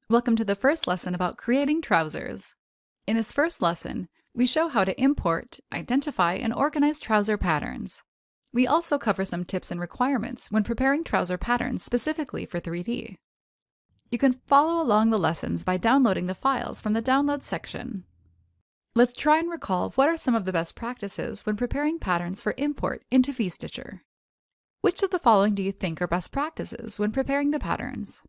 Welcome to the first lesson about creating trousers. In this first lesson, we show how to import, identify, and organize trouser patterns. We also cover some tips and requirements when preparing trouser patterns specifically for 3D. You can follow along the lessons by downloading the files from the Download section. Let's try and recall what are some of the best practices when preparing patterns for import into VStitcher. Which of the following do you think are best practices when preparing the patterns?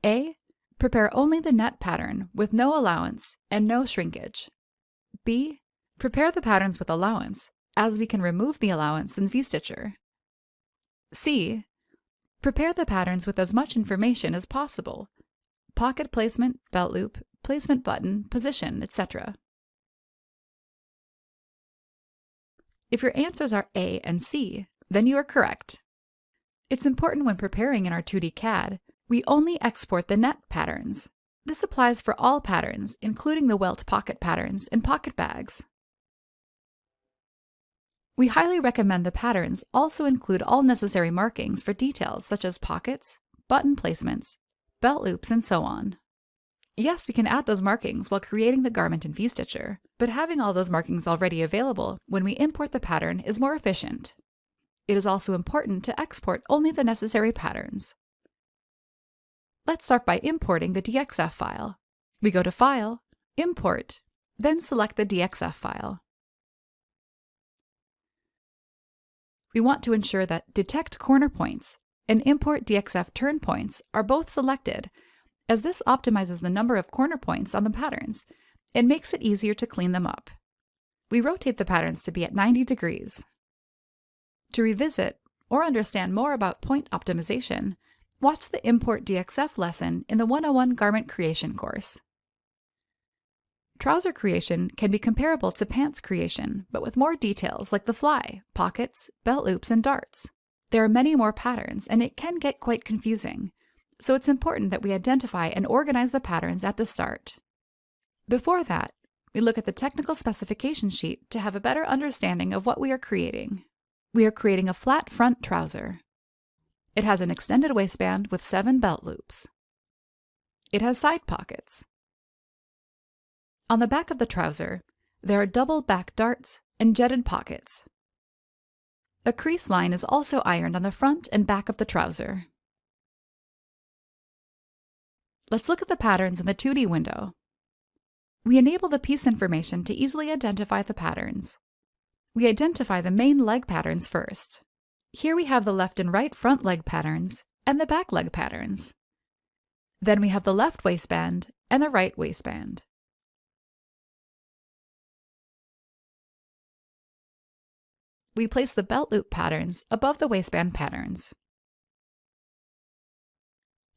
A. Prepare only the net pattern with no allowance and no shrinkage. B. Prepare the patterns with allowance, as we can remove the allowance in VStitcher. C. Prepare the patterns with as much information as possible: pocket placement, belt loop, placement button, position, etc. If your answers are A and C, then you are correct. It's important when preparing in our 2D CAD, we only export the net patterns. This applies for all patterns, including the welt pocket patterns and pocket bags. We highly recommend the patterns also include all necessary markings for details such as pockets, button placements, belt loops, and so on. Yes, we can add those markings while creating the garment in VStitcher, but having all those markings already available when we import the pattern is more efficient. It is also important to export only the necessary patterns. Let's start by importing the DXF file. We go to File, Import, then select the DXF file. We want to ensure that Detect Corner Points and Import DXF Turn Points are both selected, as this optimizes the number of corner points on the patterns and makes it easier to clean them up. We rotate the patterns to be at 90 degrees. To revisit or understand more about point optimization, watch the Import DXF lesson in the 101 Garment Creation course. Trouser creation can be comparable to pants creation, but with more details like the fly, pockets, belt loops, and darts. There are many more patterns, and it can get quite confusing, so it's important that we identify and organize the patterns at the start. Before that, we look at the technical specification sheet to have a better understanding of what we are creating. We are creating a flat front trouser. It has an extended waistband with 7 belt loops. It has side pockets. On the back of the trouser, there are double back darts and jetted pockets. A crease line is also ironed on the front and back of the trouser. Let's look at the patterns in the 2D window. We enable the piece information to easily identify the patterns. We identify the main leg patterns first. Here we have the left and right front leg patterns and the back leg patterns. Then we have the left waistband and the right waistband. We place the belt loop patterns above the waistband patterns.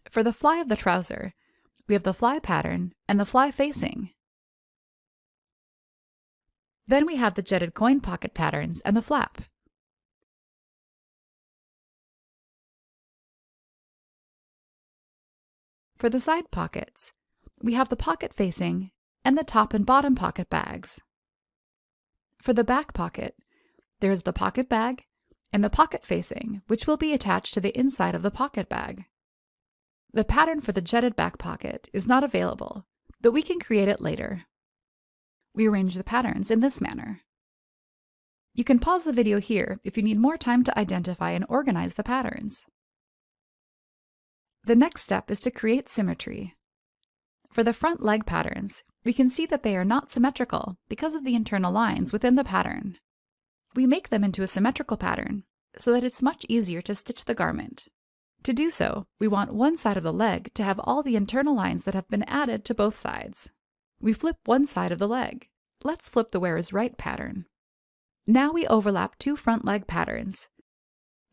For the fly of the trouser, we have the fly pattern and the fly facing. Then we have the jetted coin pocket patterns and the flap. For the side pockets, we have the pocket facing and the top and bottom pocket bags. For the back pocket, there is the pocket bag and the pocket facing, which will be attached to the inside of the pocket bag. The pattern for the jetted back pocket is not available, but we can create it later. We arrange the patterns in this manner. You can pause the video here if you need more time to identify and organize the patterns. The next step is to create symmetry. For the front leg patterns, we can see that they are not symmetrical because of the internal lines within the pattern. We make them into a symmetrical pattern so that it's much easier to stitch the garment. To do so, we want one side of the leg to have all the internal lines that have been added to both sides. We flip one side of the leg. Let's flip the wearer's right pattern. Now we overlap 2 front leg patterns.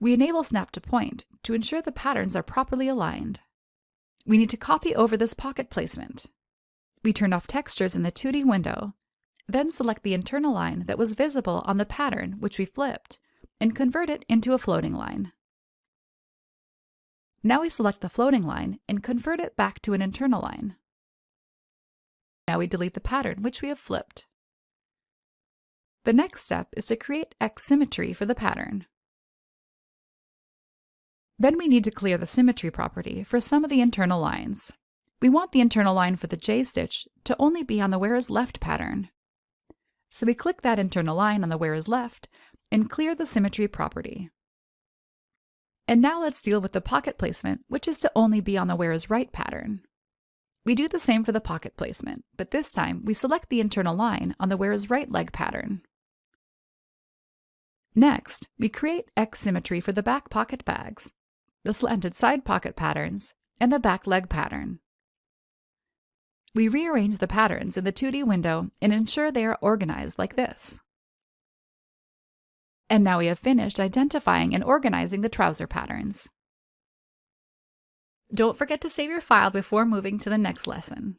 We enable Snap to Point to ensure the patterns are properly aligned. We need to copy over this pocket placement. We turn off textures in the 2D window, then select the internal line that was visible on the pattern which we flipped, and convert it into a floating line. Now we select the floating line and convert it back to an internal line. Now we delete the pattern which we have flipped. The next step is to create X symmetry for the pattern. Then we need to clear the symmetry property for some of the internal lines. We want the internal line for the J-stitch to only be on the Where is Left pattern. So we click that internal line on the Where is Left and clear the symmetry property. And now let's deal with the pocket placement, which is to only be on the Where is Right pattern. We do the same for the pocket placement, but this time we select the internal line on the Where is Right leg pattern. Next, we create X symmetry for the back pocket bags, the slanted side pocket patterns, and the back leg pattern. We rearrange the patterns in the 2D window and ensure they are organized like this. And now we have finished identifying and organizing the trouser patterns. Don't forget to save your file before moving to the next lesson.